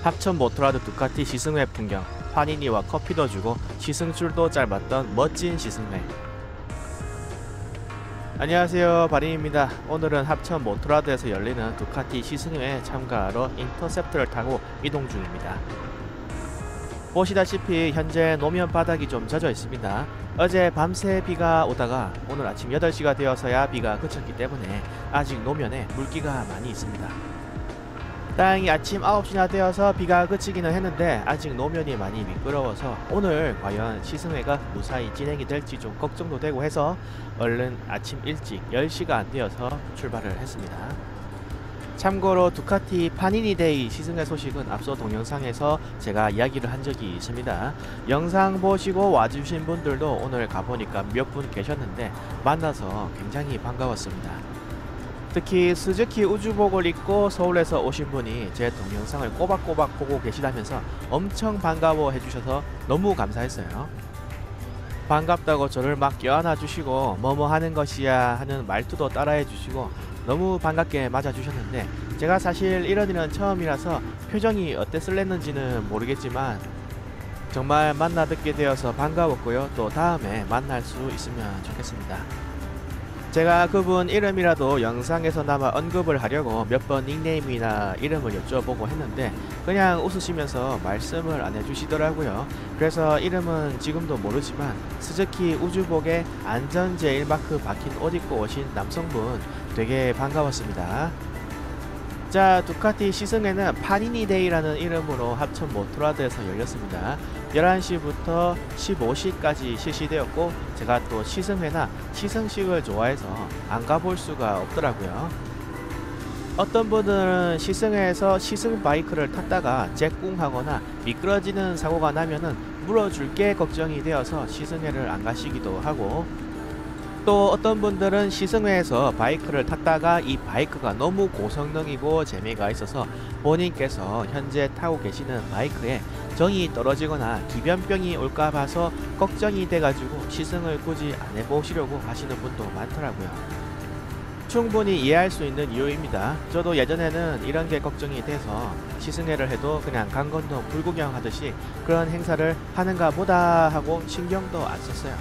합천 모토라드 두카티 시승회 풍경, 파니니와 커피도 주고 시승줄도 짧았던 멋진 시승회. 안녕하세요, 바린입니다. 오늘은 합천 모토라드에서 열리는 두카티 시승회에 참가하러 인터셉트를 타고 이동 중입니다. 보시다시피 현재 노면 바닥이 좀 젖어 있습니다. 어제 밤새 비가 오다가 오늘 아침 8시가 되어서야 비가 그쳤기 때문에 아직 노면에 물기가 많이 있습니다. 다행히 아침 9시나 되어서 비가 그치기는 했는데 아직 노면이 많이 미끄러워서 오늘 과연 시승회가 무사히 진행이 될지 좀 걱정도 되고 해서 얼른 아침 일찍 10시가 안 되어서 출발을 했습니다. 참고로 두카티 파니니 데이 시승회 소식은 앞서 동영상에서 제가 이야기를 한 적이 있습니다. 영상 보시고 와주신 분들도 오늘 가보니까 몇 분 계셨는데 만나서 굉장히 반가웠습니다. 특히 스즈키 우주복을 입고 서울에서 오신 분이 제 동영상을 꼬박꼬박 보고 계시다면서 엄청 반가워 해주셔서 너무 감사했어요. 반갑다고 저를 막 껴안아 주시고 뭐뭐 하는 것이야 하는 말투도 따라해 주시고 너무 반갑게 맞아 주셨는데 제가 사실 이런 일은 처음이라서 표정이 어땠을랬는지는 모르겠지만 정말 만나 뵙게 되어서 반가웠고요. 또 다음에 만날 수 있으면 좋겠습니다. 제가 그분 이름이라도 영상에서나마 언급을 하려고 몇 번 닉네임이나 이름을 여쭤보고 했는데 그냥 웃으시면서 말씀을 안 해주시더라고요. 그래서 이름은 지금도 모르지만 스즈키 우주복에 안전제일마크 박힌 옷 입고 오신 남성분 되게 반가웠습니다. 자, 두카티 시승회는 파니니 데이라는 이름으로 합천 모토라드에서 열렸습니다. 11시부터 15시까지 실시되었고 제가 또 시승회나 시승식을 좋아해서 안 가볼 수가 없더라고요. 어떤 분들은 시승회에서 시승 바이크를 탔다가 잭궁하거나 미끄러지는 사고가 나면은 물어줄게 걱정이 되어서 시승회를 안 가시기도 하고 또 어떤 분들은 시승회에서 바이크를 탔다가 이 바이크가 너무 고성능이고 재미가 있어서 본인께서 현재 타고 계시는 바이크에 정이 떨어지거나 기변병이 올까 봐서 걱정이 돼가지고 시승을 굳이 안 해보시려고 하시는 분도 많더라고요. 충분히 이해할 수 있는 이유입니다. 저도 예전에는 이런 게 걱정이 돼서 시승회를 해도 그냥 강건동 불구경 하듯이 그런 행사를 하는가 보다 하고 신경도 안 썼어요.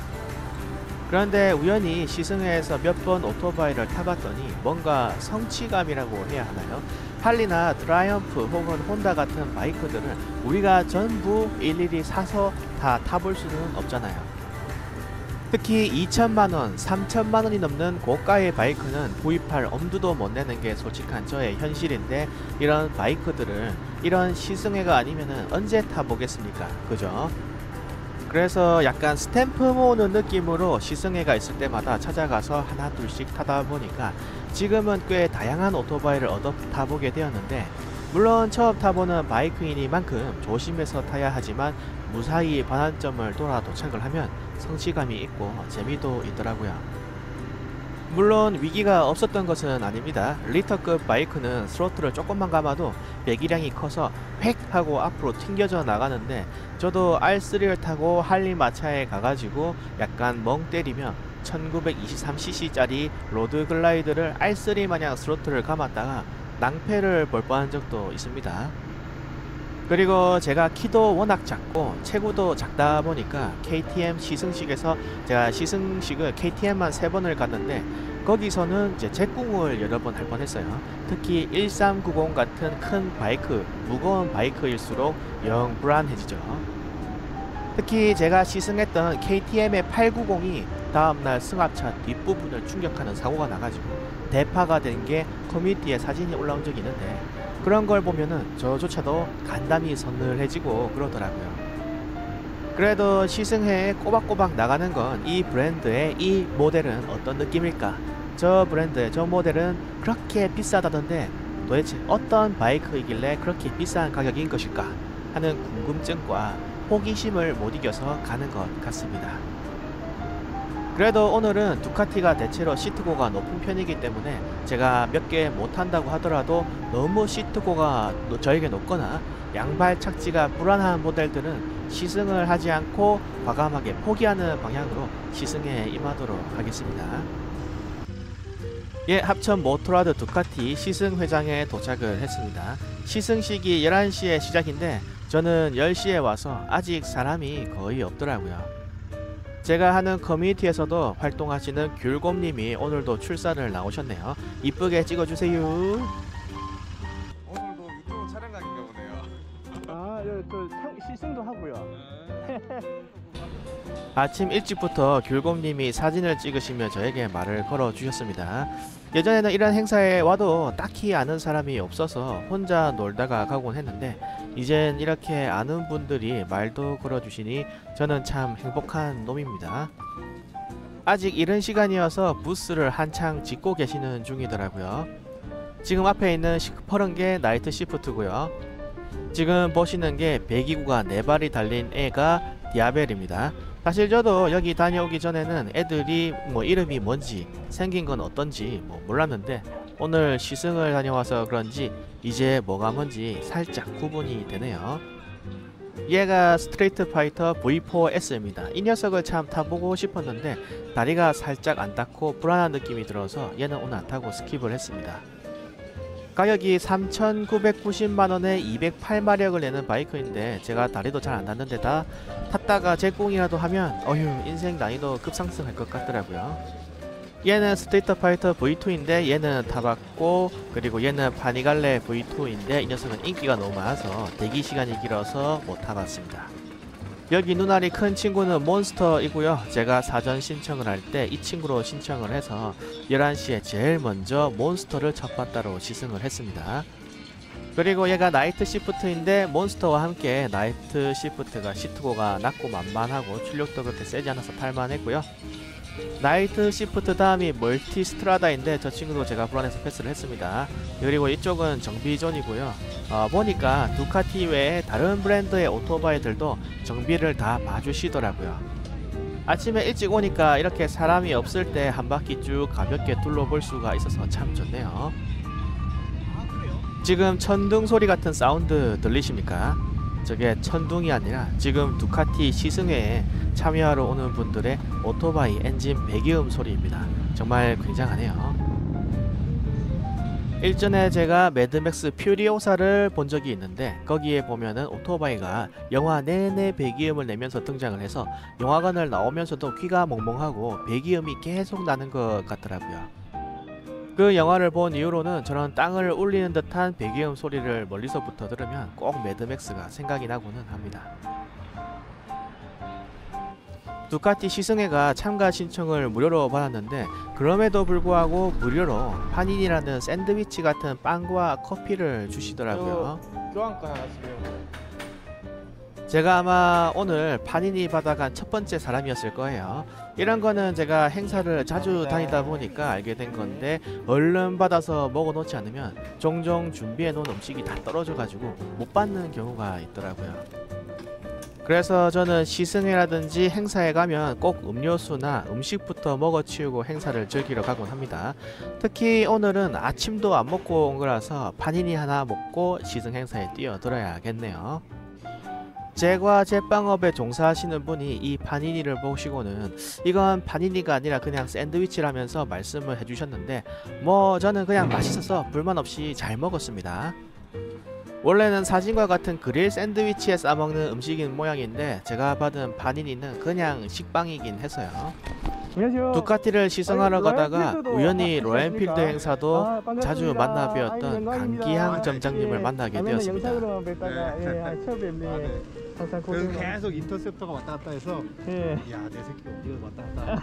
그런데 우연히 시승회에서 몇 번 오토바이를 타봤더니 뭔가 성취감이라고 해야 하나요? 할리나 트라이엄프 혹은 혼다 같은 바이크들은 우리가 전부 일일이 사서 다 타볼 수는 없잖아요. 특히 2천만원, 3천만원이 넘는 고가의 바이크는 구입할 엄두도 못 내는 게 솔직한 저의 현실인데 이런 바이크들을 이런 시승회가 아니면은 언제 타보겠습니까? 그죠? 그래서 약간 스탬프 모으는 느낌으로 시승회가 있을 때마다 찾아가서 하나 둘씩 타다 보니까 지금은 꽤 다양한 오토바이를 얻어 타보게 되었는데 물론 처음 타보는 바이크이니만큼 조심해서 타야 하지만 무사히 반환점을 돌아 도착을 하면 성취감이 있고 재미도 있더라고요. 물론 위기가 없었던 것은 아닙니다. 리터급 바이크는 스로틀을 조금만 감아도 배기량이 커서 획 하고 앞으로 튕겨져 나가는데 저도 R3를 타고 할리 마차에 가가지고 약간 멍 때리며 1923cc 짜리 로드 글라이드를 R3 마냥 스로틀을 감았다가 낭패를 볼 뻔한 적도 있습니다. 그리고 제가 키도 워낙 작고 체구도 작다 보니까 KTM 시승식에서 제가 시승식을 KTM만 3번을 갔는데 거기서는 이제 잭궁을 여러 번 할 뻔했어요. 특히 1390 같은 큰 바이크, 무거운 바이크일수록 영 불안해지죠. 특히 제가 시승했던 KTM의 890이 다음날 승합차 뒷부분을 충격하는 사고가 나가지고 대파가 된 게 커뮤니티에 사진이 올라온 적이 있는데 그런 걸 보면은 저조차도 간담이 서늘해지고 그러더라고요. 그래도 시승회에 꼬박꼬박 나가는 건 이 브랜드의 이 모델은 어떤 느낌일까? 저 브랜드의 저 모델은 그렇게 비싸다던데 도대체 어떤 바이크이길래 그렇게 비싼 가격인 것일까? 하는 궁금증과 호기심을 못 이겨서 가는 것 같습니다. 그래도 오늘은 두카티가 대체로 시트고가 높은 편이기 때문에 제가 몇 개 못한다고 하더라도 너무 시트고가 저에게 높거나 양발 착지가 불안한 모델들은 시승을 하지 않고 과감하게 포기하는 방향으로 시승에 임하도록 하겠습니다. 예, 합천 모토라드 두카티 시승회장에 도착을 했습니다. 시승식이 11시에 시작인데 저는 10시에 와서 아직 사람이 거의 없더라고요. 제가 하는 커뮤니티에서도 활동하시는 귤곰님이 오늘도 출사를 나오셨네요. 이쁘게 찍어주세요. 오늘도 유튜브 촬영각인가 보네요. 아, 그 시승도 하고요. 아침 일찍부터 귤곰님이 사진을 찍으시며 저에게 말을 걸어주셨습니다. 예전에는 이런 행사에 와도 딱히 아는 사람이 없어서 혼자 놀다가 가곤 했는데 이젠 이렇게 아는 분들이 말도 걸어주시니 저는 참 행복한 놈입니다. 아직 이른 시간이어서 부스를 한창 짓고 계시는 중이더라고요. 지금 앞에 있는 시퍼런 게 나이트 시프트고요. 지금 보시는 게 배기구가 4발이 달린 애가 디아벨입니다. 사실 저도 여기 다녀오기 전에는 애들이 이름이 뭔지 생긴 건 어떤지 몰랐는데 오늘 시승을 다녀와서 그런지 이제 뭐가 뭔지 살짝 구분이 되네요. 얘가 스트레이트 파이터 V4S입니다. 이 녀석을 참 타보고 싶었는데 다리가 살짝 안 닿고 불안한 느낌이 들어서 얘는 오늘 안 타고 스킵을 했습니다. 가격이 3,990만원에 208마력을 내는 바이크인데 제가 다리도 잘 안 닿는 데다 탔다가 제공이라도 하면 인생 난이도 급상승할 것 같더라고요. 얘는 스트리트 파이터 V2인데 얘는 타봤고, 그리고 얘는 파니갈레 V2인데 이 녀석은 인기가 너무 많아서 대기 시간이 길어서 못 타봤습니다. 여기 눈알이 큰 친구는 몬스터이고요. 제가 사전 신청을 할 때 이 친구로 신청을 해서 11시에 제일 먼저 몬스터를 첫 바따로 시승을 했습니다. 그리고 얘가 나이트 시프트인데 몬스터와 함께 나이트 시프트가 시트고가 낮고 만만하고 출력도 그렇게 세지 않아서 탈만했고요. 나이트 시프트 다음이 멀티 스트라다인데 저 친구도 제가 불안해서 패스를 했습니다. 그리고 이쪽은 정비존이고요. 보니까 두카티 외에 다른 브랜드의 오토바이들도 정비를 다 봐주시더라고요. 아침에 일찍 오니까 이렇게 사람이 없을 때 한 바퀴 쭉 가볍게 둘러볼 수가 있어서 참 좋네요. 지금 천둥 소리 같은 사운드 들리십니까? 저게 천둥이 아니라 지금 두카티 시승회에 참여하러 오는 분들의 오토바이 엔진 배기음 소리입니다. 정말 굉장하네요. 일전에 제가 매드맥스 퓨리오사를 본 적이 있는데 거기에 보면은 오토바이가 영화 내내 배기음을 내면서 등장을 해서 영화관을 나오면서도 귀가 멍멍하고 배기음이 계속 나는 것 같더라고요. 그 영화를 본 이후로는 저런 땅을 울리는 듯한 배기음 소리를 멀리서부터 들으면 꼭 매드맥스가 생각이 나고는 합니다. 두카티 시승회가 참가 신청을 무료로 받았는데 그럼에도 불구하고 무료로 파니니라는 샌드위치 같은 빵과 커피를 주시더라고요. 교환권 하나 주세요. 제가 아마 오늘 파니니 받아간 첫 번째 사람이었을 거예요. 이런 거는 제가 행사를 자주 다니다 보니까 알게 된 건데 얼른 받아서 먹어 놓지 않으면 종종 준비해 놓은 음식이 다 떨어져 가지고 못 받는 경우가 있더라고요. 그래서 저는 시승회라든지 행사에 가면 꼭 음료수나 음식부터 먹어치우고 행사를 즐기러 가곤 합니다. 특히 오늘은 아침도 안 먹고 온 거라서 파니니 하나 먹고 시승 행사에 뛰어들어야겠네요. 제과 제빵업에 종사하시는 분이 이 파니니를 보시고는 이건 파니니가 아니라 그냥 샌드위치라면서 말씀을 해주셨는데 저는 그냥 맛있어서 불만 없이 잘 먹었습니다. 원래는 사진과 같은 그릴 샌드위치에 싸먹는 음식인 모양인데 제가 받은 파니니는 그냥 식빵이긴 해서요. 안녕하세요. 두카티를 시승하러 가다가 우연히 로얄필드 안녕하십니까. 행사도 반갑습니다. 자주 만나 뵈었던 영광입니다. 강기향 점장님을 만나게 되었습니다. 영상으로 뵙다가 처음 뵙네. 항상 그래서 고생. 계속 인터셉터가 왔다 갔다 해서 예. 야, 내 새끼 어디가 왔다 갔다.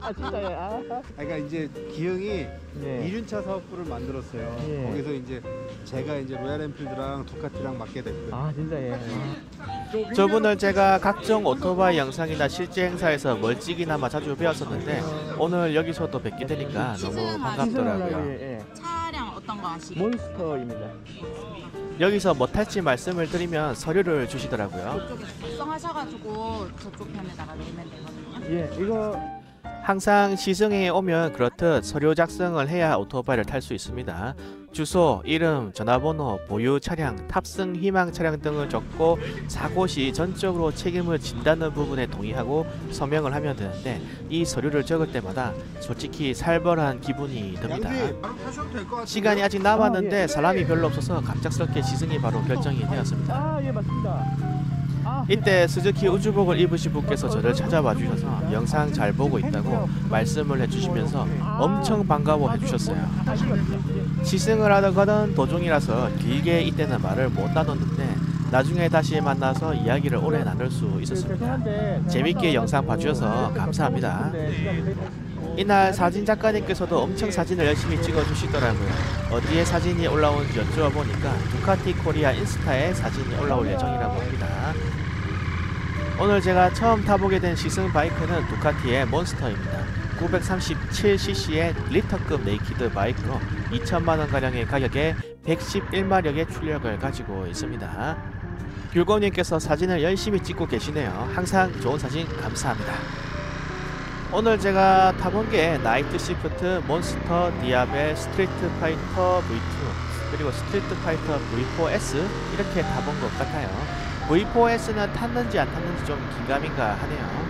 아 진짜요? 그러니까 이제 기흥이 예. 2륜차 사업부를 만들었어요. 예. 거기서 이제 제가 이제 로얄 엔필드랑 두카티랑 맡게 됐고요. 아 진짜 예. 저분을 제가 각종 오토바이 영상이나 실제 행사에서 멀찍이나마 자주 배웠었는데 오늘 여기서도 뵙게 되니까 너무 반갑더라고요. 예. 차량 어떤 거 하시고? 몬스터입니다. 여기서 뭐 탈지 말씀을 드리면 서류를 주시더라고요. 저쪽에 작성하셔가지고 저쪽 편에다가 내면 되거든요. 예. 이거 항상 시승에 오면 그렇듯 서류 작성을 해야 오토바이를 탈 수 있습니다. 주소, 이름, 전화번호, 보유 차량, 탑승 희망 차량 등을 적고 사고 시 전적으로 책임을 진다는 부분에 동의하고 서명을 하면 되는데 이 서류를 적을 때마다 솔직히 살벌한 기분이 듭니다. 시간이 아직 남았는데 사람이 별로 없어서 갑작스럽게 시승이 바로 결정이 되었습니다. 아, 예, 맞습니다. 이때 스즈키 우주복을 입으신 분께서 저를 찾아와 주셔서 영상 잘 보고 있다고 말씀을 해주시면서 엄청 반가워해 주셨어요. 시승을 하다가는 도중이라서 길게 이때는 말을 못 나눴는데 나중에 다시 만나서 이야기를 오래 나눌 수 있었습니다. 재밌게 영상 봐주셔서 감사합니다. 이날 사진 작가님께서도 엄청 사진을 열심히 찍어주시더라고요. 어디에 사진이 올라오는지 여쭈어보니까 두카티 코리아 인스타에 사진이 올라올 예정이라고 합니다. 오늘 제가 처음 타보게 된 시승 바이크는 두카티의 몬스터입니다. 937cc의 리터급 네이키드 바이크로 2천만원가량의 가격에 111마력의 출력을 가지고 있습니다. 귤곰님께서 사진을 열심히 찍고 계시네요. 항상 좋은 사진 감사합니다. 오늘 제가 타본 게 나이트 시프트, 몬스터, 디아벨, 스트리트 파이터 V2 그리고 스트리트 파이터 V4S 이렇게 타본 것 같아요. V4S는 탔는지 안 탔는지 좀 긴가민가 하네요.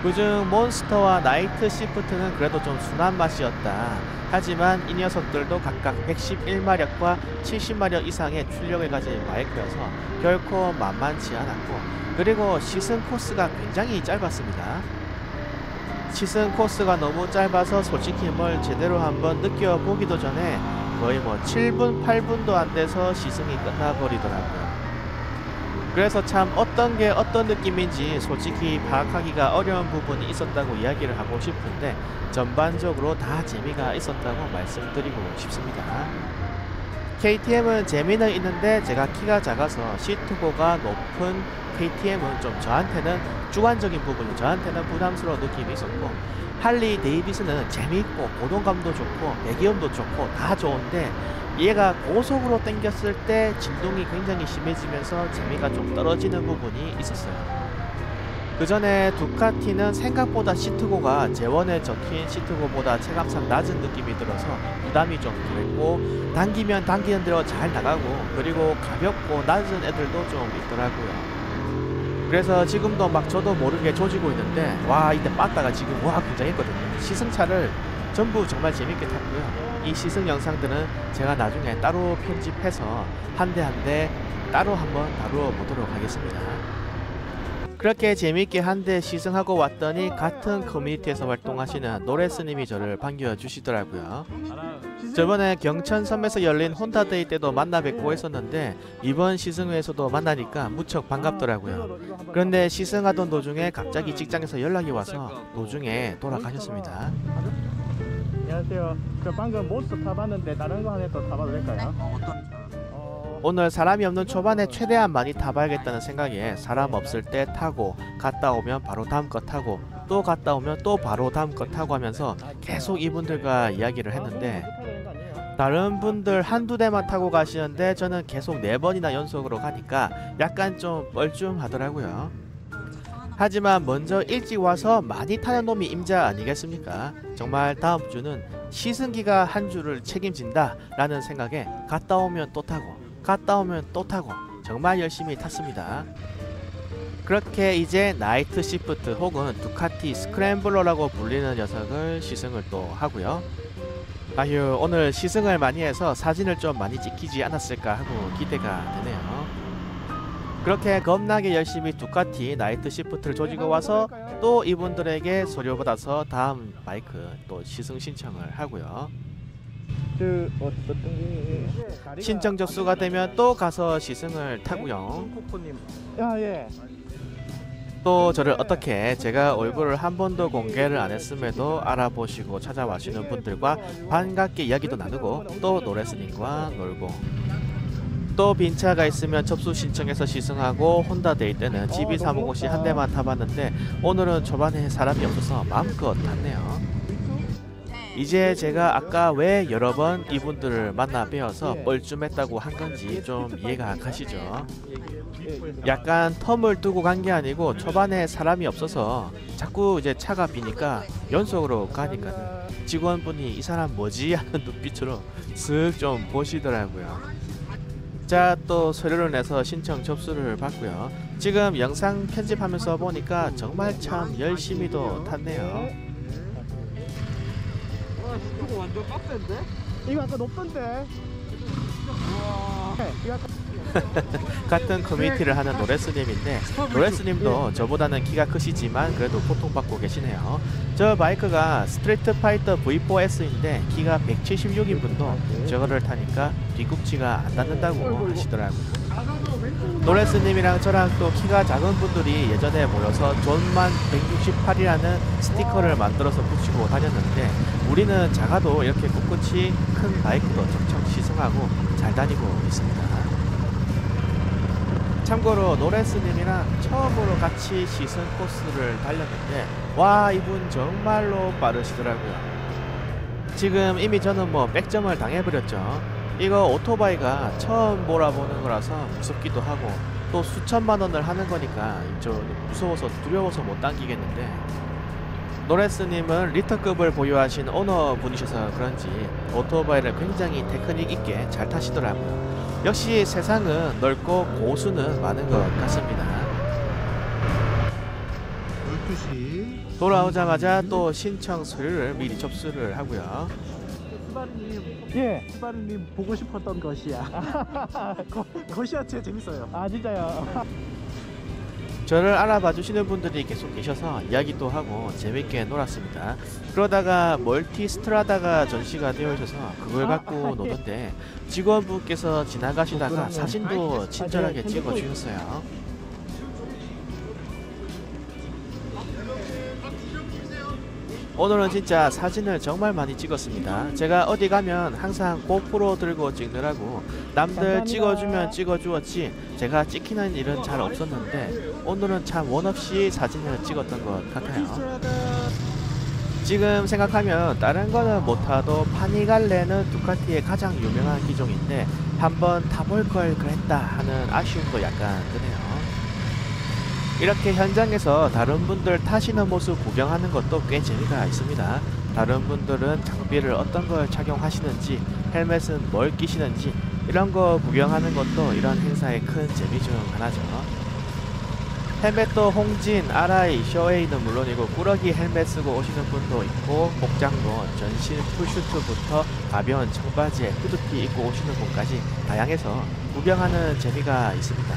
그중 몬스터와 나이트 시프트는 그래도 좀 순한 맛이었다. 하지만 이 녀석들도 각각 111마력과 70마력 이상의 출력을 가진 바이크여서 결코 만만치 않았고, 그리고 시승 코스가 굉장히 짧았습니다. 시승 코스가 너무 짧아서 솔직히 뭘 제대로 한번 느껴보기도 전에 거의 뭐 7분 8분도 안 돼서 시승이 끝나버리더라고요. 그래서 참 어떤 게 어떤 느낌인지 솔직히 파악하기가 어려운 부분이 있었다고 이야기를 하고 싶은데 전반적으로 다 재미가 있었다고 말씀드리고 싶습니다. KTM은 재미는 있는데 제가 키가 작아서 시트고가 높은 KTM은 좀 저한테는 주관적인 부분이 저한테는 부담스러운 느낌이 있었고, 할리 데이비스는 재미있고 고동감도 좋고 배기음도 좋고 다 좋은데 얘가 고속으로 당겼을 때 진동이 굉장히 심해지면서 재미가 좀 떨어지는 부분이 있었어요. 그 전에 두카티는 생각보다 시트고가 재원에 적힌 시트고보다 체감상 낮은 느낌이 들어서 부담이 좀 덜했고, 당기면 당기는 대로 잘 나가고, 그리고 가볍고 낮은 애들도 좀 있더라고요. 그래서 지금도 막 저도 모르게 조지고 있는데 와, 이때 빠따가 지금 와 굉장했거든요. 시승차를 전부 정말 재밌게 탔고요. 이 시승 영상들은 제가 나중에 따로 편집해서 한 대 한 대 따로 한번 다루어 보도록 하겠습니다. 그렇게 재밌게 한 대 시승하고 왔더니 같은 커뮤니티에서 활동하시는 노레스님이 저를 반겨주시더라고요. 저번에 경천섬에서 열린 혼다데이 때도 만나 뵙고 했었는데 이번 시승회에서도 만나니까 무척 반갑더라고요. 그런데 시승하던 도중에 갑자기 직장에서 연락이 와서 도중에 돌아가셨습니다. 안녕하세요. 저 방금 몬스터 타봤는데 다른 거 하나 더 타봐도 될까요? 오늘 사람이 없는 초반에 최대한 많이 타봐야겠다는 생각에 사람 없을 때 타고, 갔다 오면 바로 다음 거 타고, 또 갔다 오면 또 바로 다음 거 타고 하면서 계속 이분들과 이야기를 했는데, 다른 분들 한두 대만 타고 가시는데 저는 계속 4번이나 연속으로 가니까 약간 좀 뻘쭘하더라고요. 하지만 먼저 일찍 와서 많이 타는 놈이 임자 아니겠습니까? 정말 다음 주는 시승기가 한 주를 책임진다 라는 생각에 갔다 오면 또 타고, 갔다 오면 또 타고 정말 열심히 탔습니다. 그렇게 이제 나이트 시프트 혹은 두카티 스크램블러라고 불리는 녀석을 시승을 또 하고요. 아휴, 오늘 시승을 많이 해서 사진을 좀 많이 찍히지 않았을까 하고 기대가 되네요. 그렇게 겁나게 열심히 두카티 나이트 시프트를 조지고 와서 또 이분들에게 서류 받아서 다음 바이크 또 시승 신청을 하고요. 신청 접수가 되면 또 가서 시승을 타고요. 아, 예. 또 저를 어떻게 제가 얼굴을 한 번도 공개를 안 했음에도 알아보시고 찾아와시는 분들과 반갑게 이야기도 나누고, 또 노레스님과 놀고, 또 빈차가 있으면 접수 신청해서 시승하고, 혼다데이 때는 GB350 한 대만 타봤는데 오늘은 초반에 사람이 없어서 마음껏 탔네요. 이제 제가 아까 왜 여러 번 이분들을 만나 뵈어서 뻘쭘했다고 한 건지 좀 이해가 가시죠? 약간 텀을 두고 간 게 아니고 초반에 사람이 없어서 자꾸 이제 차가 비니까 연속으로 가니까 직원분이 이 사람 뭐지? 하는 눈빛으로 쓱 좀 보시더라고요. 자, 또 서류를 내서 신청 접수를 받고요. 지금 영상 편집하면서 보니까 정말 참 열심히도 탔네요. 와, 이거 완전 빡센데? 이거 아까 높던데. 이거 아까 같은 커뮤니티를 하는 노레스님인데 노레스님도 저보다는 키가 크시지만 그래도 고통받고 계시네요. 저 바이크가 스트리트 파이터 V4S인데 키가 176인 분도 저거를 타니까 뒤꿈치가 안 닿는다고 하시더라고요. 노레스님이랑 저랑 또 키가 작은 분들이 예전에 모여서 존만 168이라는 스티커를 만들어서 붙이고 다녔는데 우리는 작아도 이렇게 꿋꿋이 큰 바이크도 척척 시승하고 잘 다니고 있습니다. 참고로 노레스님이랑 처음으로 같이 시승 코스를 달렸는데 와, 이분 정말로 빠르시더라고요. 지금 이미 저는 뭐 백점을 당해버렸죠. 이거 오토바이가 처음 몰아보는 거라서 무섭기도 하고 또 수천만 원을 하는 거니까 저 무서워서 두려워서 못 당기겠는데 노레스님은 리터급을 보유하신 오너분이셔서 그런지 오토바이를 굉장히 테크닉 있게 잘 타시더라고요. 역시 세상은 넓고 고수는 많은 것 같습니다. 12시. 돌아오자마자 또 신청 서류를 미리 접수를 하고요. 스바리님, 예. 스바리님 보고 싶었던 것이야. 것이야 제일 재밌어요. 아 진짜요. 저를 알아봐 주시는 분들이 계속 계셔서 이야기도 하고 재밌게 놀았습니다. 그러다가 멀티 스트라다가 전시가 되어 있어서 그걸 갖고 노던데 직원분께서 지나가시다가 사진도 친절하게 찍어 주셨어요. 오늘은 진짜 사진을 정말 많이 찍었습니다. 제가 어디 가면 항상 고프로 들고 찍느라고 남들 찍어주면 찍어주었지 제가 찍히는 일은 잘 없었는데 오늘은 참 원없이 사진을 찍었던 것 같아요. 지금 생각하면 다른 거는 못 타도 파니갈레는 두카티의 가장 유명한 기종인데 한번 타볼 걸 그랬다 하는 아쉬움도 약간 드네요. 이렇게 현장에서 다른 분들 타시는 모습 구경하는 것도 꽤 재미가 있습니다. 다른 분들은 장비를 어떤 걸 착용하시는지 헬멧은 뭘 끼시는지 이런 거 구경하는 것도 이런 행사의 큰 재미 중 하나죠. 헬멧도 홍진, 아라이, 쇼웨이는 물론이고 꾸러기 헬멧 쓰고 오시는 분도 있고 복장도 전신 풀슈트부터 가벼운 청바지에 후드티 입고 오시는 분까지 다양해서 구경하는 재미가 있습니다.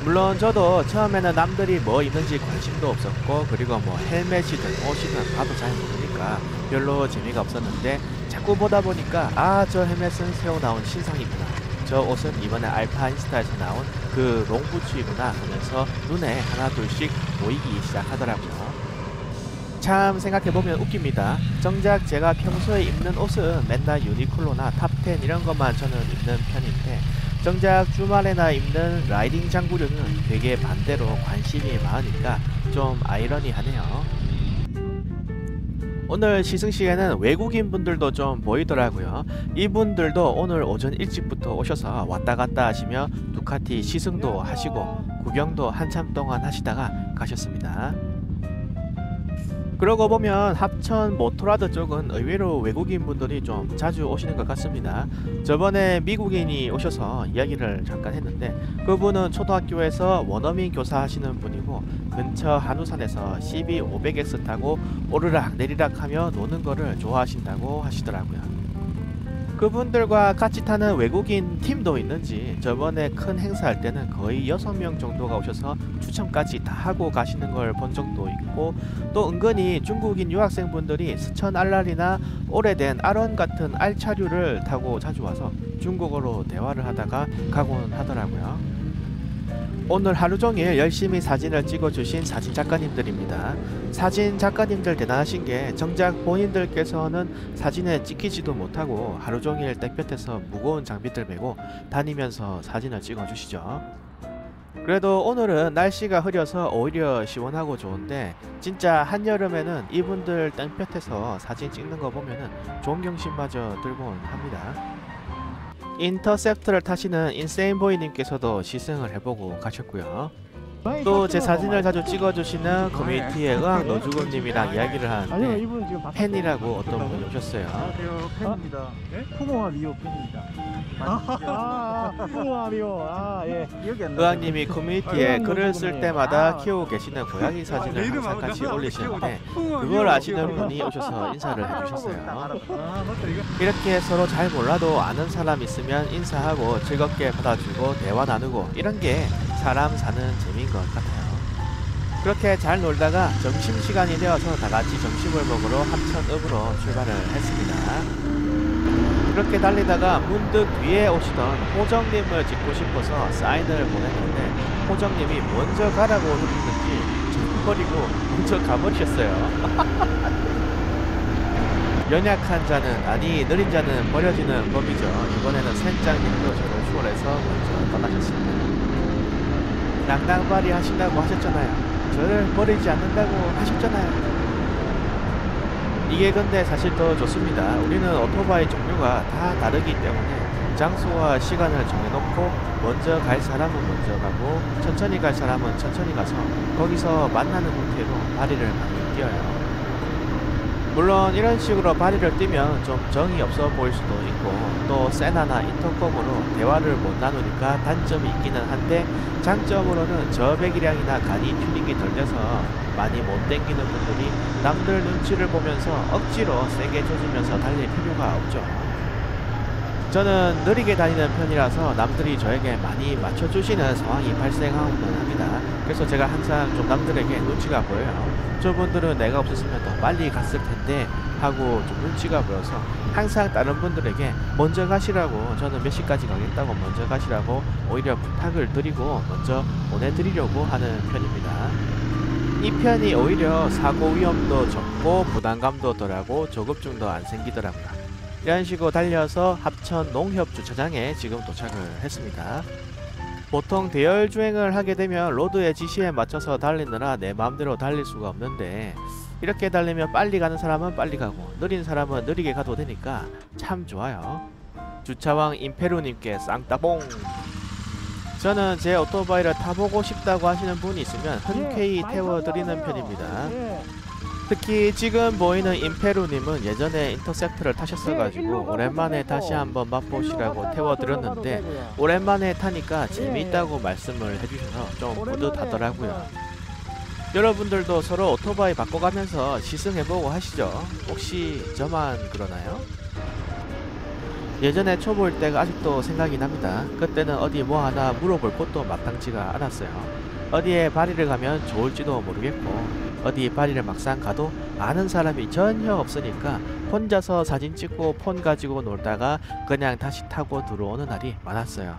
물론 저도 처음에는 남들이 뭐 입는지 관심도 없었고 그리고 뭐 헬멧이든 옷이든 봐도 잘 모르니까 별로 재미가 없었는데 자꾸 보다 보니까 아, 저 헬멧은 새로 나온 신상이구나, 저 옷은 이번에 알파 인스타에서 나온 그 롱부츠이구나 하면서 눈에 하나 둘씩 보이기 시작하더라고요. 참 생각해보면 웃깁니다. 정작 제가 평소에 입는 옷은 맨날 유니클로나 탑10 이런 것만 저는 입는 편인데 정작 주말에나 입는 라이딩 장구류는 되게 반대로 관심이 많으니까 좀 아이러니하네요. 오늘 시승식에는 외국인 분들도 좀 보이더라고요. 이분들도 오늘 오전 일찍부터 오셔서 왔다 갔다 하시며 두카티 시승도 하시고 구경도 한참 동안 하시다가 가셨습니다. 그러고 보면 합천 모토라드 쪽은 의외로 외국인 분들이 좀 자주 오시는 것 같습니다. 저번에 미국인이 오셔서 이야기를 잠깐 했는데 그분은 초등학교에서 원어민 교사 하시는 분이고 근처 한우산에서 CB500X 타고 오르락 내리락 하며 노는 거를 좋아하신다고 하시더라고요. 그분들과 같이 타는 외국인 팀도 있는지 저번에 큰 행사할 때는 거의 6명 정도가 오셔서 추첨까지 다 하고 가시는 걸 본 적도 있고 또 은근히 중국인 유학생분들이 스천 알랄이나 오래된 아런 같은 알차류를 타고 자주 와서 중국어로 대화를 하다가 가곤 하더라고요. 오늘 하루 종일 열심히 사진을 찍어주신 사진 작가님들입니다. 사진 작가님들 대단하신 게 정작 본인들께서는 사진에 찍히지도 못하고 하루 종일 땡볕에서 무거운 장비들 메고 다니면서 사진을 찍어주시죠. 그래도 오늘은 날씨가 흐려서 오히려 시원하고 좋은데 진짜 한여름에는 이분들 땡볕에서 사진 찍는 거 보면은 존경심마저 들곤 합니다. 인터셉트를 타시는 인세인보이님께서도 시승을 해보고 가셨고요. 또 제 사진을 자주 찍어주시는 커뮤니티의 의학 노주곤님이랑 이야기를 아니요, 하는데 이분 지금 팬이라고 어떤 분이 오셨어요. 안녕하세요. 팬입니다. 풍호와 미호 팬입니다. 풍호와 미호. 예. 기억이 안 나요. 의학님이 커뮤니티에 의학 글을 쓸 노주곤님. 때마다 키우고 계시는 고양이 사진을 항상 같이 올리시는데 그걸 아시는 분이 오셔서 인사를 해주셨어요. 이렇게 서로 잘 몰라도 아는 사람 있으면 인사하고 즐겁게 받아주고 대화 나누고 이런 게 사람 사는 재미인 것 같아요. 그렇게 잘 놀다가 점심시간이 되어서 다같이 점심을 먹으러 함천읍으로 출발을 했습니다. 그렇게 달리다가 문득 뒤에 오시던 호정님을 찍고 싶어서 사인을 보냈는데 호정님이 먼저 가라고 누르는지 버리고 먼저 가버리셨어요. 연약한 자는 아니 느린 자는 버려지는 법이죠. 이번에는 센장님도 저를 추월해서 먼저 떠나셨습니다. 낭낭발이 하신다고 하셨잖아요. 저를 버리지 않는다고 하셨잖아요. 이게 근데 사실 더 좋습니다. 우리는 오토바이 종류가 다 다르기 때문에 장소와 시간을 정해놓고 먼저 갈 사람은 먼저 가고 천천히 갈 사람은 천천히 가서 거기서 만나는 형태로 바리를 많이 뛰어요. 물론 이런 식으로 바리를 뛰면 좀 정이 없어 보일 수도 있고 또 세나나 인터컴으로 대화를 못 나누니까 단점이 있기는 한데 장점으로는 저배기량이나 간이 튜닝이 덜 돼서 많이 못 땡기는 분들이 남들 눈치를 보면서 억지로 세게 조지면서 달릴 필요가 없죠. 저는 느리게 다니는 편이라서 남들이 저에게 많이 맞춰주시는 상황이 발생하고는 합니다. 그래서 제가 항상 좀 남들에게 눈치가 보여요. 저분들은 내가 없었으면 더 빨리 갔을 텐데 하고 좀 눈치가 보여서 항상 다른 분들에게 먼저 가시라고 저는 몇 시까지 가겠다고 먼저 가시라고 오히려 부탁을 드리고 먼저 보내드리려고 하는 편입니다. 이 편이 오히려 사고 위험도 적고 부담감도 덜하고 조급증도 안 생기더라고요. 이런 식으로 달려서 합천 농협주차장에 지금 도착을 했습니다. 보통 대열 주행을 하게 되면 로드의 지시에 맞춰서 달리느라 내 마음대로 달릴 수가 없는데 이렇게 달리면 빨리 가는 사람은 빨리 가고 느린 사람은 느리게 가도 되니까 참 좋아요. 주차왕 임페루님께 쌍따봉. 저는 제 오토바이를 타보고 싶다고 하시는 분이 있으면 흔쾌히 태워드리는 편입니다. 특히 지금 보이는 임페루님은 예전에 인터셉트를 타셨어가지고 오랜만에 다시 한번 맛보시라고 태워드렸는데 오랜만에 타니까 재미있다고 말씀을 해주셔서 좀 뿌듯하더라고요. 여러분들도 서로 오토바이 바꿔가면서 시승해보고 하시죠? 혹시 저만 그러나요? 예전에 초보일 때가 아직도 생각이 납니다. 그때는 어디 뭐 하나 물어볼 곳도 마땅치가 않았어요. 어디에 바리를 가면 좋을지도 모르겠고 어디 바리를 막상 가도 아는 사람이 전혀 없으니까 혼자서 사진 찍고 폰 가지고 놀다가 그냥 다시 타고 들어오는 날이 많았어요.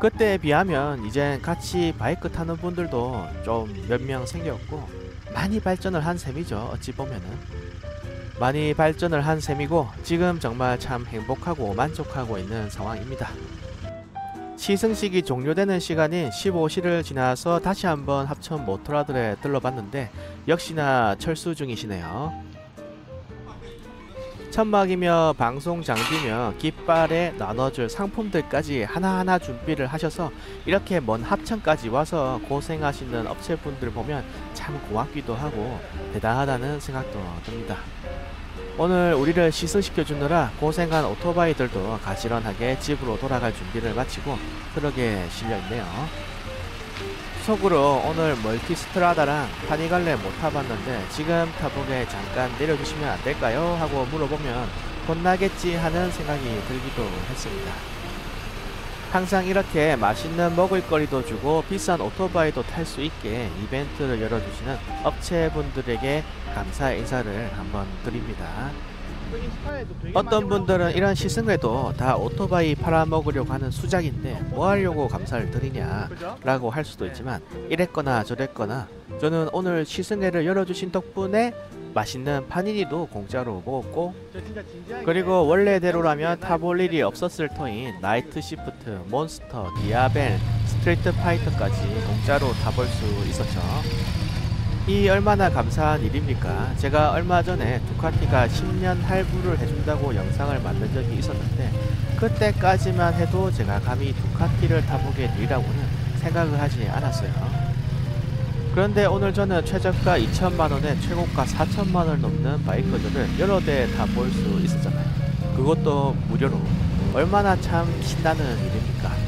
그때에 비하면 이젠 같이 바이크 타는 분들도 좀 몇 명 생겼고 많이 발전을 한 셈이죠. 어찌 보면은 많이 발전을 한 셈이고 지금 정말 참 행복하고 만족하고 있는 상황입니다. 시승식이 종료되는 시간인 15시를 지나서 다시 한번 합천 모토라들에 들러봤는데 역시나 철수 중이시네요. 천막이며 방송 장비며 깃발에 나눠줄 상품들까지 하나하나 준비를 하셔서 이렇게 먼 합천까지 와서 고생하시는 업체분들 보면 참 고맙기도 하고 대단하다는 생각도 듭니다. 오늘 우리를 시승시켜주느라 고생한 오토바이들도 가지런하게 집으로 돌아갈 준비를 마치고 트럭에 실려있네요. 속으로 오늘 멀티스트라다랑 파니갈레 못 타봤는데 지금 타보게 잠깐 내려주시면 안될까요? 하고 물어보면 혼나겠지 하는 생각이 들기도 했습니다. 항상 이렇게 맛있는 먹을거리도 주고 비싼 오토바이도 탈 수 있게 이벤트를 열어주시는 업체분들에게 감사의 인사를 한번 드립니다. 어떤 분들은 이런 시승에도 다 오토바이 팔아먹으려고 하는 수작인데 뭐 하려고 감사를 드리냐 라고 할 수도 있지만 이랬거나 저랬거나 저는 오늘 시승회를 열어주신 덕분에 맛있는 파니니도 공짜로 먹었고 그리고 원래대로라면 타볼 일이 없었을 터인 나이트 시프트, 몬스터, 디아벨, 스트리트 파이터까지 공짜로 타볼 수 있었죠. 이 얼마나 감사한 일입니까? 제가 얼마 전에 두카티가 10년 할부를 해준다고 영상을 만든 적이 있었는데 그때까지만 해도 제가 감히 두카티를 타보게 되리라고는 생각을 하지 않았어요. 그런데 오늘 저는 최저가 2천만원에 최고가 4천만원을 넘는 바이크들을 여러 대 타볼 수 있었잖아요. 그것도 무료로. 얼마나 참 신나는 일입니까?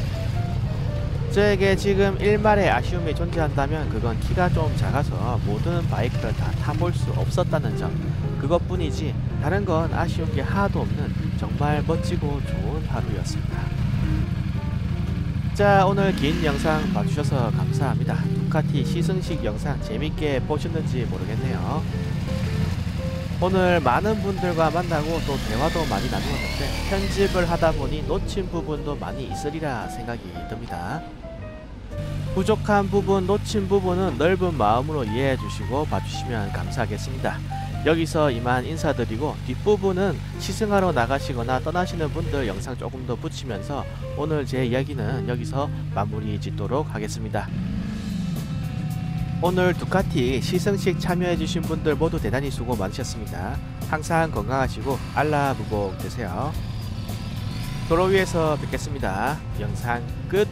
저에게 지금 일말의 아쉬움이 존재한다면 그건 키가 좀 작아서 모든 바이크를 다 타볼 수 없었다는 점, 그것뿐이지 다른 건 아쉬운 게 하나도 없는 정말 멋지고 좋은 하루였습니다. 자, 오늘 긴 영상 봐주셔서 감사합니다. 두카티 시승식 영상 재밌게 보셨는지 모르겠네요. 오늘 많은 분들과 만나고 또 대화도 많이 나누었는데 편집을 하다 보니 놓친 부분도 많이 있으리라 생각이 듭니다. 부족한 부분, 놓친 부분은 넓은 마음으로 이해해 주시고 봐주시면 감사하겠습니다. 여기서 이만 인사드리고 뒷부분은 시승하러 나가시거나 떠나시는 분들 영상 조금 더 붙이면서 오늘 제 이야기는 여기서 마무리 짓도록 하겠습니다. 오늘 두카티 시승식 참여해주신 분들 모두 대단히 수고 많으셨습니다. 항상 건강하시고 알라무복 되세요. 도로 위에서 뵙겠습니다. 영상 끝.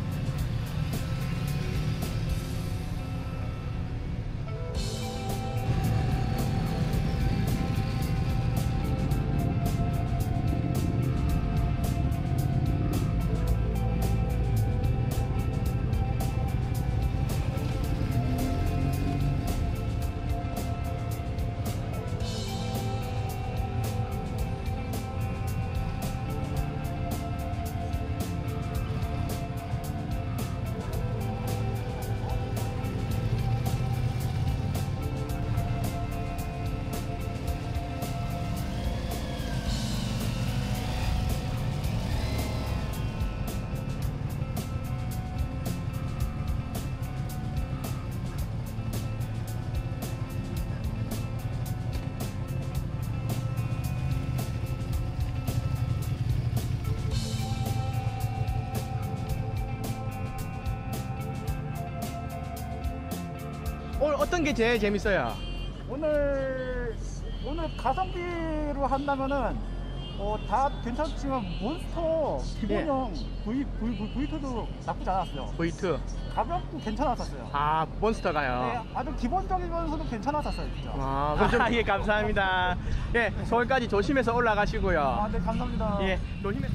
오늘 어떤 게 제일 재밌어요? 오늘 가성비로 한다면은 다 괜찮지만 몬스터 기본형 V2도 나쁘지 않았어요. V2. 가격도 괜찮았었어요. 아, 몬스터가요. 네, 아주 기본적이면서도 괜찮았었어요, 진짜. 예, 감사합니다. 예, 서울까지 조심해서 올라가시고요. 네, 감사합니다. 예, 조심해서.